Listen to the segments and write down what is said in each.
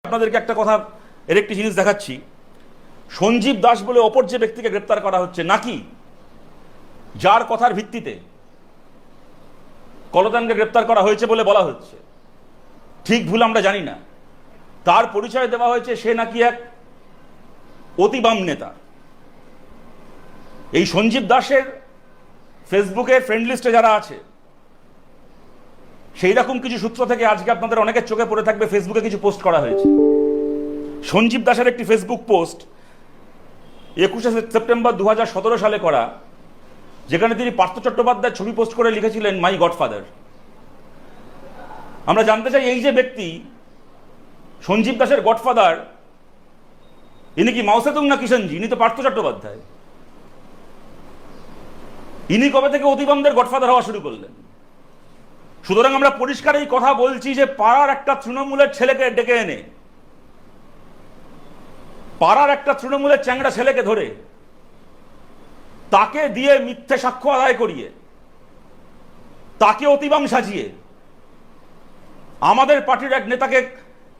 আপনাদেরকে একটা কথা এর একটি জিনিস দেখাচ্ছি। সঞ্জীব দাস বলে অপর যে ব্যক্তিকে গ্রেপ্তার করা হচ্ছে, নাকি যার কথার ভিত্তিতে কলতানকে গ্রেপ্তার করা হয়েছে বলে বলা হচ্ছে, ঠিক ভুল আমরা জানি না, তার পরিচয় দেওয়া হয়েছে সে নাকি এক অতি বাম নেতা। এই সঞ্জীব দাসের ফেসবুকের ফ্রেন্ড লিস্টে যারা আছে, সেই রকম কিছু সূত্র থেকে আজকে আপনাদের অনেকের চোখে পড়ে থাকবে ফেসবুকে কিছু পোস্ট করা হয়েছে। সঞ্জীব দাসের একটি ফেসবুক পোস্ট 21শে সেপ্টেম্বর 2017 সালে করা, যেখানে তিনি পার্থ চট্টোপাধ্যায়ের ছবি পোস্ট করে লিখেছিলেন মাই গডফাদার। আমরা জানতে চাই এই যে ব্যক্তি সঞ্জীব দাসের গডফাদার, ইনি কি মাও সেতুং না কিষাণজি? ইনি তো পার্থ চট্টোপাধ্যায়। ইনি কবে থেকে অতিবামদের গডফাদার হওয়া শুরু করলেন? সুতরাং আমরা পরিষ্কার এই কথা বলছি যে পাড়ার একটা তৃণমূলের ছেলেকে ডেকে এনে, পাড়ার একটা তৃণমূলের চ্যাংড়া ছেলেকে ধরে তাকে দিয়ে মিথ্যে সাক্ষ্য আদায় করিয়ে তাকে অতিবাম সাজিয়ে আমাদের পার্টির এক নেতাকে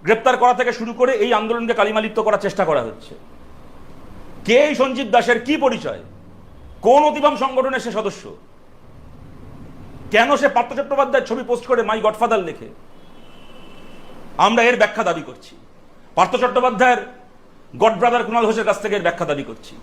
গ্রেপ্তার করা থেকে শুরু করে এই আন্দোলনকে কালিমালিপ্ত করার চেষ্টা করা হচ্ছে। কে এই সঞ্জীব দাসের কি পরিচয়? কোন অতিবাম সংগঠনের সে সদস্য? কেন সে পার্থ চট্টোপাধ্যায়ের ছবি পোস্ট করে মাই গডফাদার লেখে? আমরা এর ব্যাখ্যা দাবি করছি। পার্থ চট্টোপাধ্যায়ের গড ব্রাদার কুণাল ঘোষের কাছ থেকে এর ব্যাখ্যা দাবি করছি।